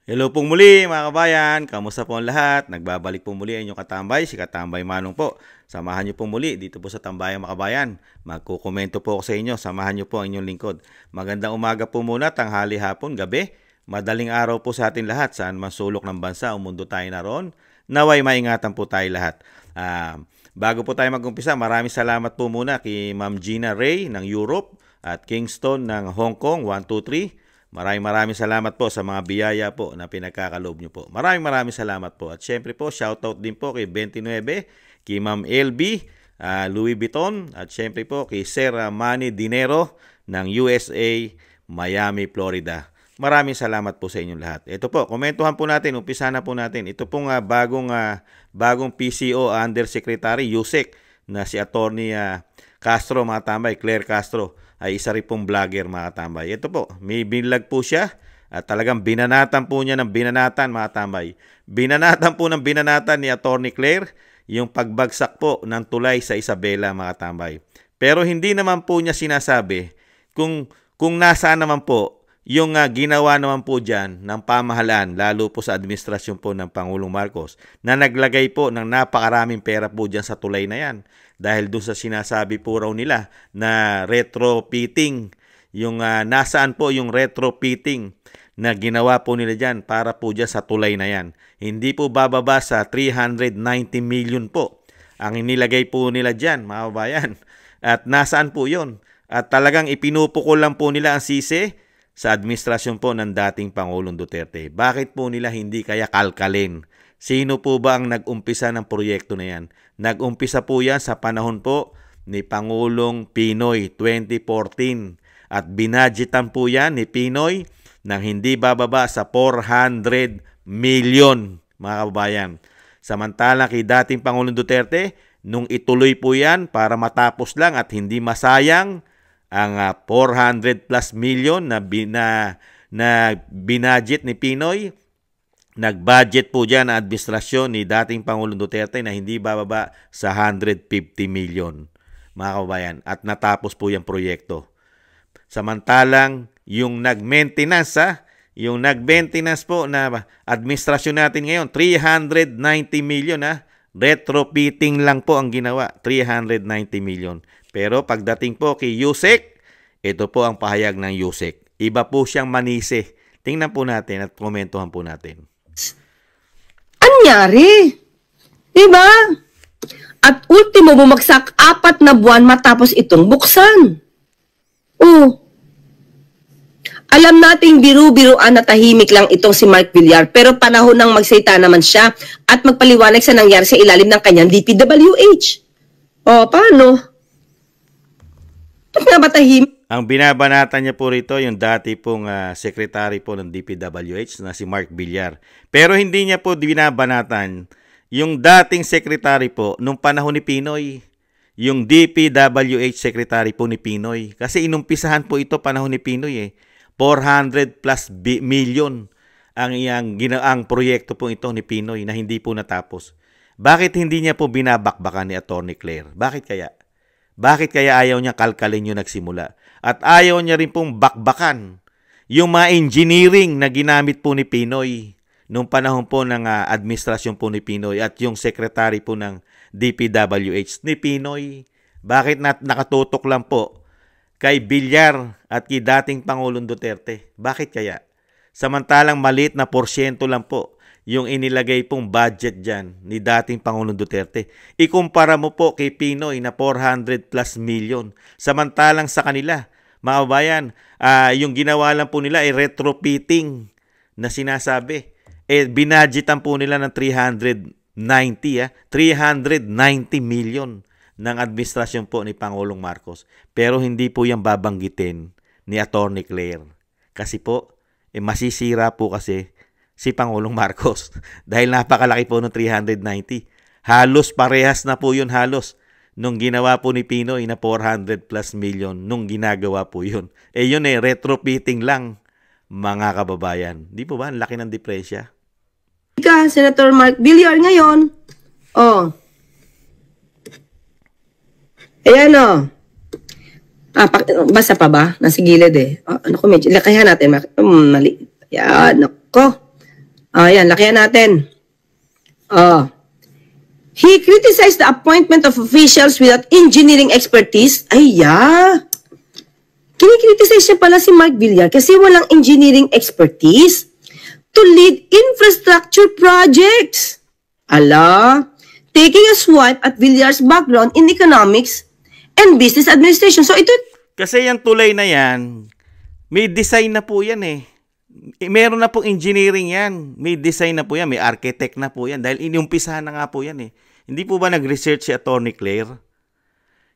Hello pong muli mga kabayan, kamusta po ang lahat? Nagbabalik po muli ang inyong katambay, si Katambay Manong po. Samahan niyo po muli dito po sa Tambayang mga kabayan. Magkukomento po ako sa inyo, samahan niyo po ang inyong lingkod. Magandang umaga po muna, tanghali, hapon, gabi. Madaling araw po sa atin lahat, saan man sulok ng bansa o mundo tayo naroon. Naway maingatan po tayo lahat. Bago po tayo mag-umpisa, maraming salamat po muna kay Ma'am Gina Ray ng Europe at Kingston ng Hong Kong, 123. Maraming salamat po sa mga biyaya po na pinagkakaloob nyo po. Maraming salamat po. At syempre po, shoutout din po kay 29, kay Ma'am LB, Louis Vuitton, at syempre po kay Sir Manny Dinero ng USA, Miami, Florida. Maraming salamat po sa inyong lahat. Ito po, komentuhan po natin, umpisa na po natin. Ito pong bagong PCO Undersecretary Yusek na si Attorney Castro, mga tambay, Claire Castro, ay isa rin pong vlogger, mga tambay. Ito po, may binlag po siya at talagang binanatan po niya ng binanatan, mga tambay. Binanatan po ng binanatan ni Attorney Claire yung pagbagsak po ng tulay sa Isabela, mga tambay. Pero hindi naman po niya sinasabi kung nasaan naman po yung ginawa naman po dyan ng pamahalaan, lalo po sa administrasyon po ng Pangulong Marcos, na naglagay po ng napakaraming pera po dyan sa tulay na yan. Dahil doon sa sinasabi po raw nila na retrofitting, yung nasaan po yung retrofitting na ginawa po nila dyan para po dyan sa tulay na yan. Hindi po bababa sa 390 million po ang inilagay po nila dyan, mga kabayan. At nasaan po yun? At talagang ipinupukol lang po nila ang sisi sa administrasyon po ng dating Pangulong Duterte. Bakit po nila hindi kaya kalkalin? Sino po ba ang nag-umpisa ng proyekto na yan? Nag-umpisa po yan sa panahon po ni Pangulong Pinoy 2014 at binadgetan po yan ni Pinoy ng hindi bababa sa 400 million, mga kababayan. Samantalang kay dating Pangulong Duterte, nung ituloy po yan para matapos lang at hindi masayang ang 400 plus million na binadget ni Pinoy, nag-budget po dyan ang administrasyon ni dating Pangulong Duterte na hindi bababa sa 150 million, mga kababayan. At natapos po yung proyekto. Samantalang yung nag-maintenance, yung nag-maintenance po na administrasyon natin ngayon, 390 million, retrofitting lang po ang ginawa, 390 million. Pero pagdating po kay Yusek, ito po ang pahayag ng Yusek. Iba po siyang manise. Tingnan po natin at komentuhan po natin. Anyari? Diba? At ultimo bumagsak 4 na buwan matapos itong buksan. Oh. Alam nating biru-biruan na tahimik lang itong si Mark Villar, pero panahon nang magsalita naman siya at magpaliwanag sa nangyari sa ilalim ng kanyang DPWH. O, paano? Ang binabanatan niya po rito yung dati pong secretary po ng DPWH na si Mark Villar. Pero hindi niya po binabanatan yung dating secretary po nung panahon ni Pinoy. Yung DPWH secretary po ni Pinoy. Kasi inumpisahan po ito panahon ni Pinoy 400 plus million ang proyekto po ito ni Pinoy na hindi po natapos. Bakit hindi niya po binabakbakan ni Attorney Claire? Bakit kaya? Bakit kaya ayaw niya kalkalin yung nagsimula? At ayaw niya rin pong bakbakan yung mga engineering na ginamit po ni Pinoy nung panahon po ng administrasyon po ni Pinoy at yung secretary po ng DPWH ni Pinoy. Bakit nakatutok lang po kay Villar at kay dating Pangulong Duterte? Bakit kaya? Samantalang maliit na porsyento lang po yung inilagay pong budget dyan ni dating Pangulong Duterte. Ikumpara mo po kay Pinoy na 400 plus million. Samantalang sa kanila, mga kabayan, yung ginawa lang po nila ay retrofitting na sinasabi. Binadgetan po nila ng 390 million ng administrasyon po ni Pangulong Marcos. Pero hindi po yan babanggitin ni Attorney Claire. Kasi po, masisira po kasi si Pangulong Marcos dahil napakalaki po ng 390. Halos parehas na po yun nung ginawa po ni Pinoy na 400 plus million nung ginagawa po yun. Yun retrofitting lang, mga kababayan. Di po ba? Ang laki ng diferensya. Senator Mark Villar ngayon. Oh. Ayan o. Basa pa ba? Nasa gilid eh. Ano ko medyo. Lakayan natin. Mali. Ayan. Ako. Ayan, lakihan natin. He criticized the appointment of officials without engineering expertise. Ay, yeah. Kinikriticize siya pala si Mark Villar kasi walang engineering expertise to lead infrastructure projects. Ala, taking a swipe at Villar's background in economics and business administration. So ito, Kasi yung tulay na yan, may design na po yan eh. Meron na po engineering yan. May design na po yan. May architect na po yan. Dahil inumpisahan na nga po yan eh. Hindi po ba nag-research si Atty. Claire?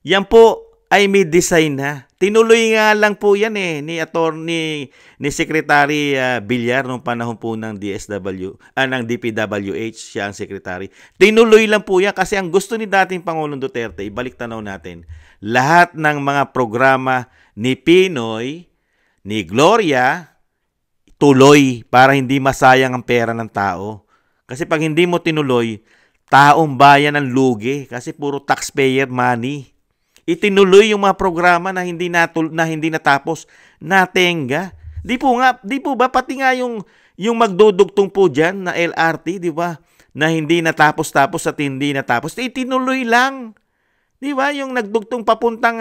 Yan po ay may design na. Tinuloy nga lang po yan eh ni Secretary Villar nung panahon po ng ng DPWH, siya ang secretary. Tinuloy lang po yan kasi ang gusto ni dating Pangulong Duterte, ibalik tanaw natin, lahat ng mga programa ni Pinoy, ni Gloria, tuloy para hindi masayang ang pera ng tao. Kasi pag hindi mo tinuloy, taong bayan ang lugi kasi puro taxpayer money. Itinuloy yung mga programa na hindi natapos, natenga. Di po ba pati nga yung magdudugtong po diyan na LRT, di ba? Na hindi natapos at hindi natapos. Itinuloy lang. Di ba? Yung nagdugtong papuntang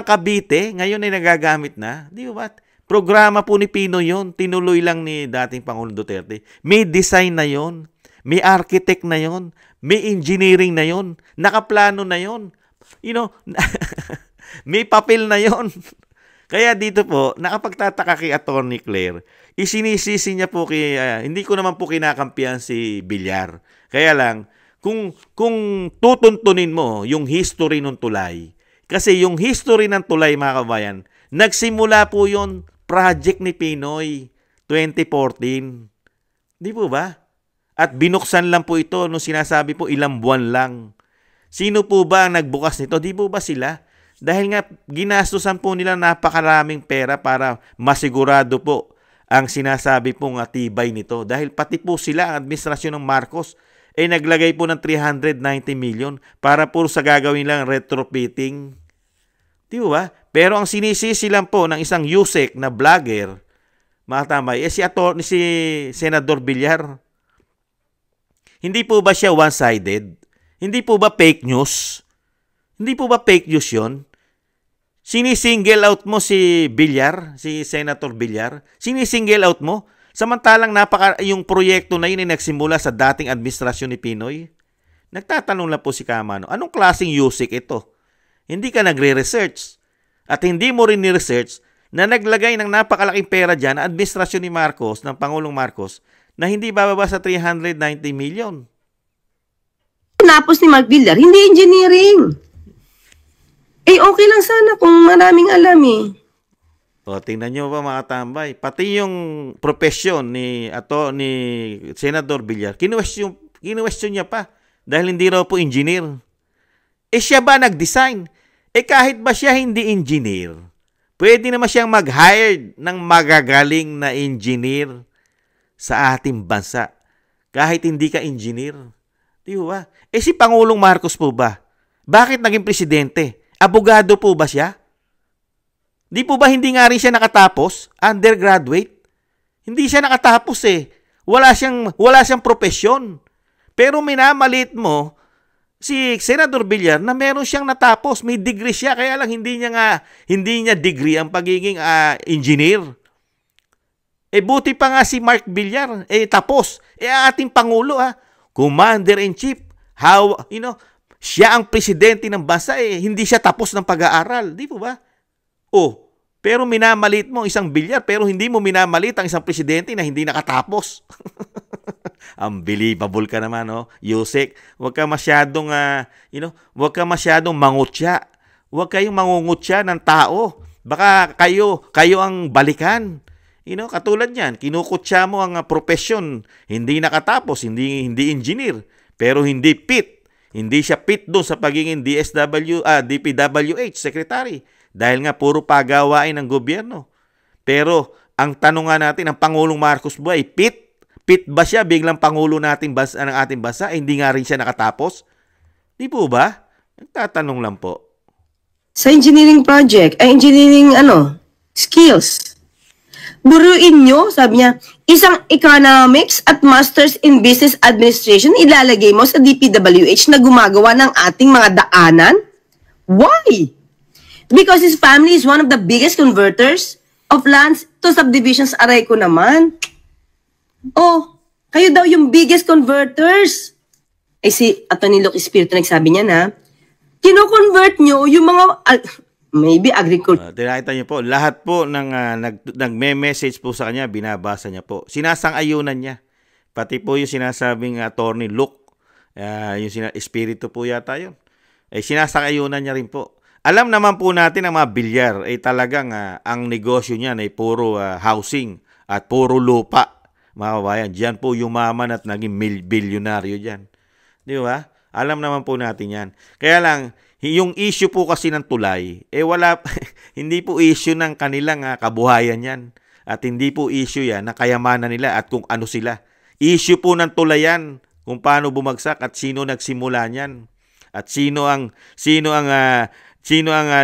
Cavite, ngayon ay nagagamit na. Di ba? Programa po ni Pino yon, tinuloy lang ni dating Pangulong Duterte. May design na yon, may architect na yon, may engineering na yon, nakaplano na yon. You know, may papel na yon. Kaya dito po, nakapagtataka kay Atty. Claire, isinisisi niya po hindi ko naman po kinakampihan si Villar. Kaya lang, kung tutuntunin mo yung history ng tulay, kasi yung history ng tulay, mga kabayan, nagsimula po yon project ni Pinoy 2014. Di po ba? At binuksan lang po ito nung sinasabi po ilang buwan lang. Sino po ba ang nagbukas nito? Di po ba sila? Dahil nga ginastusan po nila napakaraming pera para masigurado po ang sinasabi pong tibay nito. Dahil pati po sila, ang administrasyon ng Marcos, naglagay po ng 390 million para puro sa gagawin lang retrofitting. Di ba? Pero ang sinisisi lang po ng isang Yusek na vlogger, mga tamay, si Senador Villar. Hindi po ba siya one-sided? Hindi po ba fake news? Hindi po ba fake news yun? Sinisingle out mo si Villar, si Senator Villar? Sinisingle out mo? Samantalang yung proyekto na yun ay nagsimula sa dating administrasyon ni Pinoy. Nagtatanong lang po si Kamano, anong klaseng Yusek ito? Hindi ka nagre-research. At hindi mo rin ni-research na naglagay ng napakalaking pera dyan na administrasyon ni Marcos, ng Pangulong Marcos, na hindi bababa sa 390 million. Tinapos ni Mark Villar, hindi engineering. Okay lang sana kung maraming alam eh. O, tingnan nyo ba mga tambay, pati yung profesyon ni Senador Villar, kinuwestiyon niya pa dahil hindi raw po engineer. Siya ba nag-design? Kahit ba siya hindi engineer, pwede naman siyang mag-hire ng magagaling na engineer sa ating bansa. Kahit hindi ka engineer. Di ba? Si Pangulong Marcos po ba? Bakit naging presidente? Abogado po ba siya? Di po ba hindi nga rin siya nakatapos? Undergraduate? Hindi siya nakatapos eh. Wala siyang profesyon. Pero minamalit mo si Senador Villar na meron siyang natapos, may degree siya, kaya lang hindi niya degree ang pagiging engineer. Buti pa nga si Mark Villar, tapos. Ating Pangulo, Commander-in-Chief, siya ang presidente ng bansa, hindi siya tapos ng pag-aaral. Di po ba? Pero minamalit mo isang Villar, pero hindi mo minamalit ang isang presidente na hindi nakatapos. Unbelievable ka naman, Yusek. Huwag ka masyadong, huwag ka masyadong mangutya. Huwag kayong mangungutya ng tao. Baka kayo ang balikan. Katulad niyan, kinukutya mo ang profesyon. Hindi nakatapos, hindi engineer. Pero hindi fit. Hindi siya fit doon sa pagiging DPWH secretary. Dahil nga puro pagawain ng gobyerno. Pero ang tanong nga natin, ang Pangulong Marcos ba ay fit? Fit ba siya biglang Pangulo ng ating bansa? Hindi nga rin siya nakatapos? Di po ba? Nagtatanong lang po. Sa engineering project, engineering skills. Buruin nyo, sabi niya, isang economics at masters in business administration ilalagay mo sa DPWH na gumagawa ng ating mga daanan? Why? Because his family is one of the biggest converters of lands to subdivisions. Aray ko naman. Oh, kayo daw yung biggest converters. Eh si Atty. Luke Espiritu nagsabi niya na, kino-convert nyo yung mga, maybe agriculture. Tinakita niyo po, lahat po ng nagme-message po sa kanya, binabasa niya po. Sinasang-ayunan niya. Pati po yung sinasabing Atty. Luke, yung Espiritu po yata yun. Sinasang-ayunan niya rin po. Alam naman po natin ang mga bilyar, talagang ang negosyo niyan ay puro housing at puro lupa. Mga kabayan, diyan po yumaman at naging bilyonaryo diyan. Di ba? Alam naman po natin yan. Kaya lang, yung issue po kasi ng tulay, wala, hindi po issue ng kanilang kabuhayan yan. At hindi po issue yan na kayamanan nila at kung ano sila. Issue po ng tulay yan, kung paano bumagsak at sino nagsimula niyan. At sino ang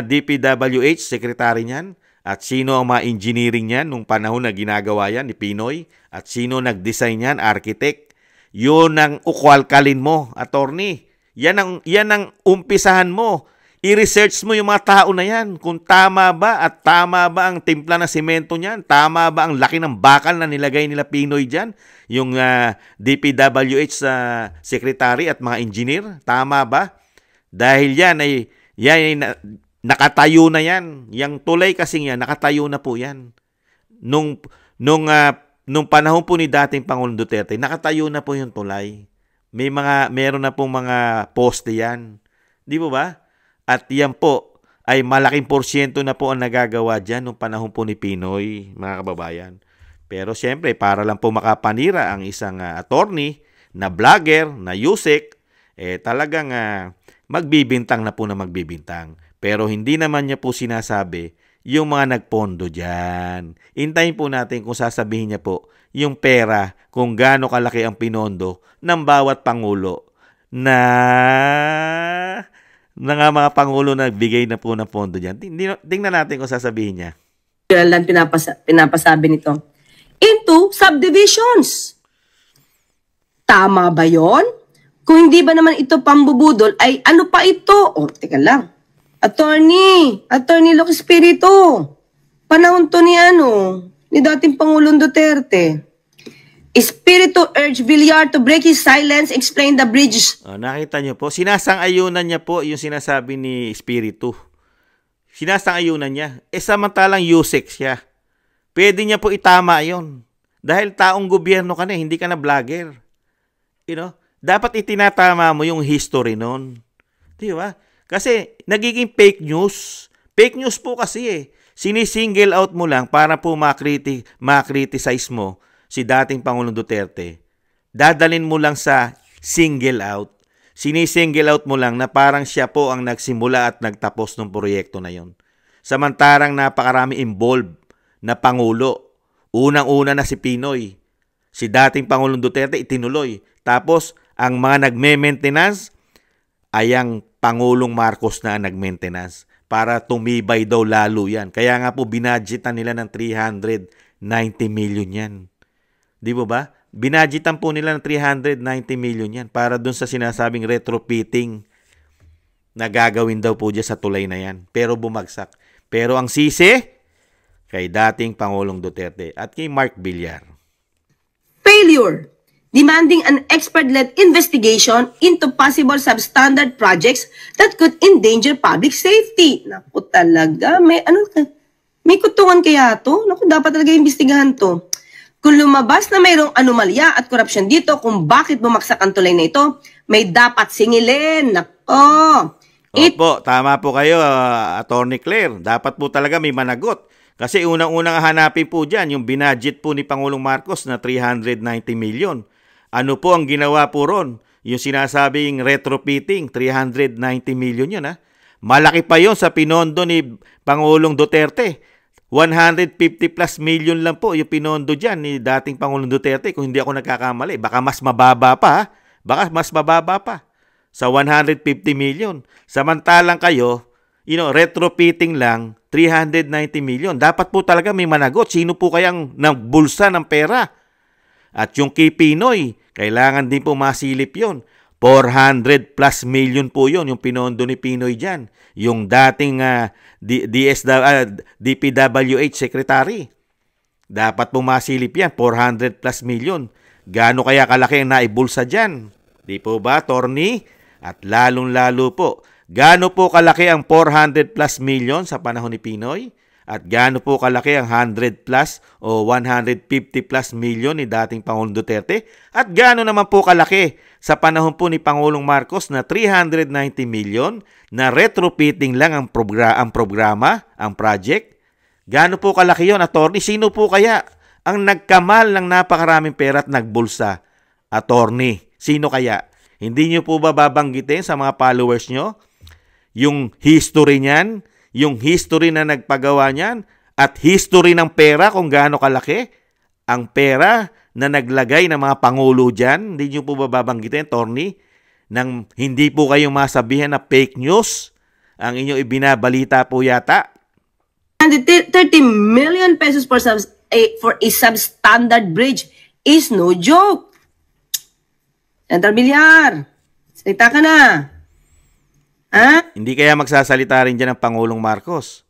DPWH secretary niyan. At sino ang mga engineering niyan nung panahon na ginagawa yan ni Pinoy. At sino nag-design niyan, architect. Yun ang ukwalkalin mo, attorney. Yan ang umpisahan mo. I-research mo yung mga tao na yan. Kung tama ba at tama ba ang timpla ng semento niyan? Tama ba ang laki ng bakal na nilagay nila Pinoy dyan? Yung DPWH secretary at mga engineer? Tama ba? Dahil yan ay nakatayo na yan. Yang tulay kasing yan, nakatayo na po yan. Nung panahon po ni dating Pangulong Duterte, nakatayo na po yung tulay. Meron na pong mga poste yan. Di po ba? At yan po ay malaking porsyento na po ang nagagawa dyan nung panahon po ni Pinoy, mga kababayan. Pero siyempre, para lang po makapanira ang isang attorney na vlogger, na Yusek, talagang magbibintang na po na magbibintang. Pero hindi naman niya po sinasabi yung mga nagpondo dyan. Hintayin po natin kung sasabihin niya po yung pera kung gaano kalaki ang pinondo ng bawat pangulo na nga mga pangulo na nagbigay na po ng pondo dyan. Tingnan natin kung sasabihin niya. Lang pinapasabi nito. Into subdivisions. Tama ba yon? Kung hindi ba naman ito pambubudol, ay ano pa ito? O, teka lang. Attorney Luke Espiritu. Panahon to ni dating Pangulong Duterte. Espiritu urged Villar to break his silence, explain the bridges. Nakita niyo po, sinasang-ayunan niya po yung sinasabi ni Espiritu. Sinasang-ayunan niya. Samantalang Yusek siya. Pwede niya po itama yon. Dahil taong gobyerno ka na, hindi ka na vlogger. Dapat itinatama mo yung history nun. Di ba? Kasi nagiging fake news. Fake news po kasi Sinisingle out mo lang para po ma-criticize mo si dating Pangulong Duterte. Dadalin mo lang sa single out. Sinisingle out mo lang na parang siya po ang nagsimula at nagtapos ng proyekto na yon. Samantarang napakarami involved na Pangulo. Unang-una na si Pinoy. Si dating Pangulong Duterte itinuloy. Tapos ang mga nagme-maintenance ay ang Pangulong Marcos na nag-maintenance para tumibay daw lalo yan. Kaya nga po binadgetan nila ng 390 million yan. Di ba? Binadgetan po nila ng 390 million yan para dun sa sinasabing retrofitting na gagawin daw po dyan sa tulay na yan. Pero bumagsak. Pero ang sisi kay dating Pangulong Duterte at kay Mark Villar. Failure. Demanding an expert-led investigation into possible substandard projects that could endanger public safety. Naku talaga, may kutungan kaya to? Naku, dapat talaga imbestigahan to. Kung lumabas na mayroong anomalya at korupsyon dito kung bakit bumagsak ang tulay na ito, may dapat singilin. Nako. Opo, tama po kayo, Attorney Claire. Dapat po talaga may managot. Kasi unang-unang hanapin po dyan, yung binadget po ni Pangulong Marcos na 390 million. Ano po ang ginawa po ron? Yung sinasabing retrofitting, 390 million yun. Malaki pa yon sa pinondo ni Pangulong Duterte. 150 plus million lang po yung pinondo dyan ni dating Pangulong Duterte kung hindi ako nagkakamali. Baka mas mababa pa. Baka mas mababa pa sa 150 million. Samantalang kayo, retrofitting lang, 390 million. Dapat po talaga may managot. Sino po kayang nagbulsa ng pera? At yung kay Pinoy, kailangan din po masilip yon. 400 plus million po yon yung pinondo ni Pinoy dyan. Yung dating DPWH Secretary. Dapat po masilip yan, 400 plus million. Gaano kaya kalaki ang naibulsa dyan? Di po ba, Torny? At lalong-lalo po, gaano po kalaki ang 400 plus million sa panahon ni Pinoy? At gaano po kalaki ang 100 plus o 150 plus million ni dating Pangulong Duterte? At gaano naman po kalaki sa panahon po ni Pangulong Marcos na 390 million na retrofitting lang ang programa, ang project? Gaano po kalaki yon, Attorney? Sino po kaya ang nagkamal ng napakaraming pera at nagbulsa? Attorney, sino kaya? Hindi nyo po ba babanggitin sa mga followers nyo yung history niyan, yung history na nagpagawa niyan, at history ng pera kung gaano kalaki ang pera na naglagay ng mga pangulo dyan? Hindi nyo po ba babanggitin, Torny, nang hindi po kayo masabihan na fake news ang inyong ibinabalita po yata? 30 million pesos for a substandard bridge is no joke. Senator Villar, salita ka na. Ha? Hindi kaya magsasalita rin dyan ang Pangulong Marcos?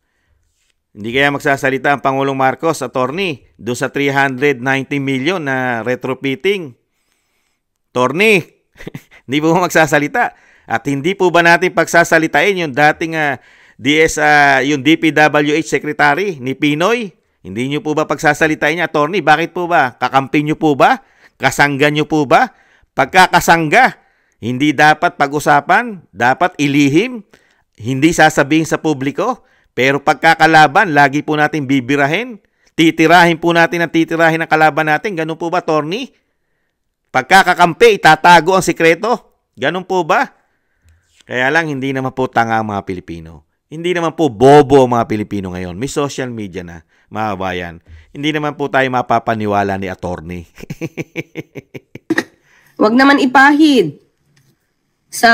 Hindi kaya magsasalita ang Pangulong Marcos, Attorney, doon sa 390 million na retrofitting? Attorney, hindi po magsasalita. At hindi po ba natin pagsasalitain yung dating yung DPWH Secretary ni Pinoy? Hindi nyo po ba pagsasalitain niya, Attorney? Bakit po ba? Kakampi nyo po ba? Kasangga nyo po ba? Pagkakasangga, hindi dapat pag-usapan, dapat ilihim, hindi sasabihin sa publiko, pero pagkakalaban, lagi po natin bibirahin, titirahin po natin ang titirahin ng kalaban natin. Ganun po ba, Torny? Pagkakakampi, itatago ang sikreto. Ganun po ba? Kaya lang, hindi naman po tanga ang mga Pilipino. Hindi naman po bobo ang mga Pilipino ngayon. May social media na, mga bayan. Hindi naman po tayo mapapaniwala ni Attorney. Huwag naman ipahid sa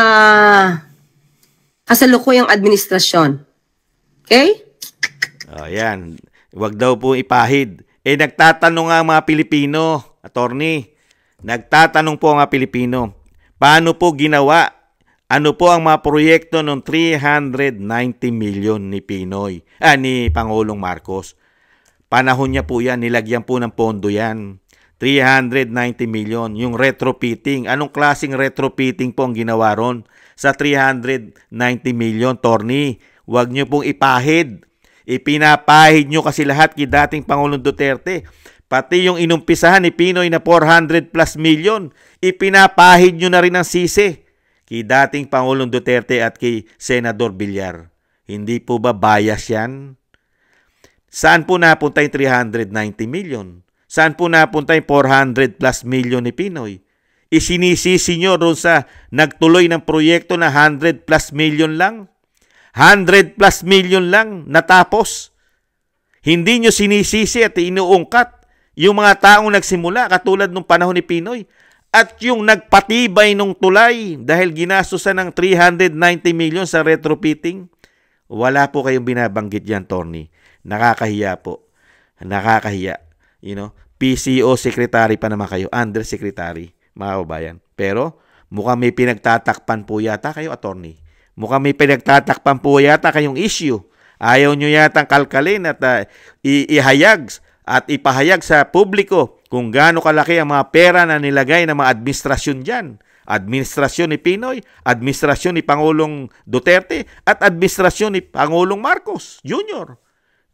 kasalukuyang administrasyon. Okay? Yan. Huwag daw po ipahid. Nagtatanong nga ang mga Pilipino, Attorney. Nagtatanong po ang mga Pilipino. Paano po ginawa? Ano po ang mga proyekto ng 390 million ni Pinoy? Ni Pangulong Marcos. Panahon niya po yan. Nilagyan po ng pondo yan. 390 million. Yung retrofitting. Anong klaseng retrofitting po ang ginawa ron sa 390 million, Torny? Huwag nyo pong ipahid. Ipinapahid nyo kasi lahat kay dating Pangulong Duterte. Pati yung inumpisahan ni Pinoy na 400 plus million, ipinapahid nyo na rin ang sisi kay dating Pangulong Duterte at kay Senador Villar. Hindi po ba bias yan? Saan po napunta yung 390 million? Saan po napunta yung 400 plus million ni Pinoy? Isinisisi nyo doon sa nagtuloy ng proyekto na 100 plus million lang? 100 plus million lang natapos. Hindi nyo sinisisi at inuungkat yung mga taong nagsimula katulad nung panahon ni Pinoy at yung nagpatibay nung tulay dahil ginastusan ng 390 million sa retrofitting. Wala po kayong binabanggit yan, Torny. Nakakahiya po. Nakakahiya. PCO secretary pa naman kayo, undersecretary, mga kabayan. Pero mukhang may pinagtatakpan po yata kayo, Attorney. Mukhang may pinagtatakpan po yata kayong issue. Ayaw nyo yata kalkalin at ihayag at ipahayag sa publiko kung gaano kalaki ang mga pera na nilagay ng mga administrasyon dyan. Administrasyon ni Pinoy, administrasyon ni Pangulong Duterte, at administrasyon ni Pangulong Marcos Jr.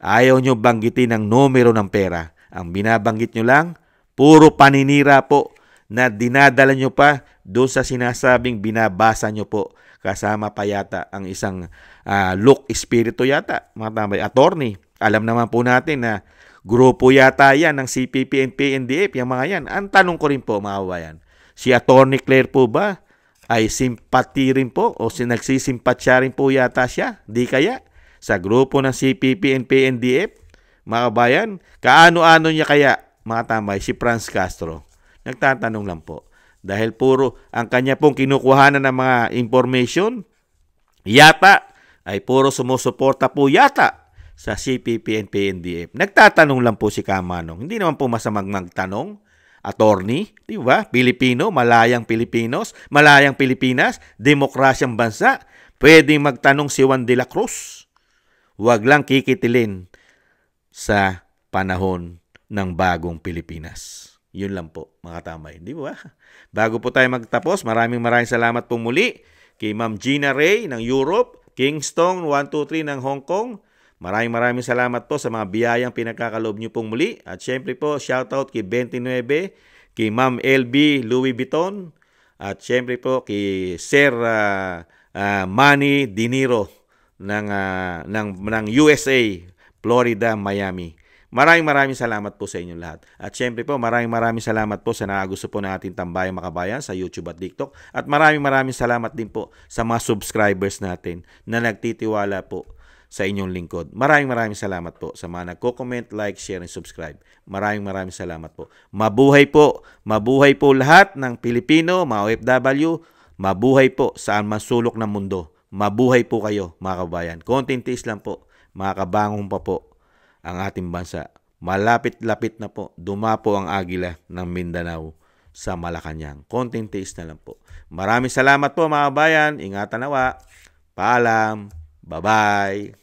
Ayaw nyo banggitin ang numero ng pera. Ang binabanggit nyo lang, puro paninira po na dinadala nyo pa doon sa sinasabing binabasa nyo po. Kasama pa yata ang isang look espiritu yata, mga tambay. Attorney, alam naman po natin na grupo yata yan ng CPP and PNDF, yung mga yan. Ang tanong ko rin po, mga kabayan, si Attorney Claire po ba ay simpati rin po o nagsisimpatsya rin po yata siya? Di kaya? Sa grupo ng CPP and PNDF? Mga kabayan, kaano-ano niya kaya, mga tambay, si Franz Castro? Nagtatanong lang po. Dahil puro ang kanya pong kinukuhanan ng mga information, yata ay puro sumusuporta po yata sa CPP and PNDF. Nagtatanong lang po si Kamanong. Hindi naman po masamang magtanong. Attorney, di ba? Pilipino, malayang Pilipinos, malayang Pilipinas, demokrasyang bansa. Pwedeng magtanong si Juan de la Cruz. Huwag lang kikitilin sa panahon ng bagong Pilipinas. Yun lang po, mga tambay. Di ba? Bago po tayo magtapos, maraming salamat po muli kay Ma'am Gina Ray ng Europe, Kingston 123 ng Hong Kong. Maraming salamat po sa mga biyayang pinagkakaloob niyo pong muli. At syempre po, shoutout kay 29, kay Ma'am LB Louis Vuitton, at syempre po kay Sir Manny Dinero ng USA, Florida, Miami. Maraming salamat po sa inyong lahat. At syempre po, maraming salamat po sa nakagusto po ng ating Tambayang Makabayan sa YouTube at TikTok. At maraming salamat din po sa mga subscribers natin na nagtitiwala po sa inyong lingkod. Maraming salamat po sa mga nagko-comment, like, share, and subscribe. Maraming salamat po. Mabuhay po. Mabuhay po lahat ng Pilipino, mga OFW. Mabuhay po saan man sulok ng mundo. Mabuhay po kayo, mga kabayan. Konting tiis lang po. Makakabangong pa po ang ating bansa. Malapit-lapit na po. Dumapo ang agila ng Mindanao sa Malacanang. Konting tiis na lang po. Maraming salamat po, mga kabayan. Ingatan nawa. Paalam. Bye-bye.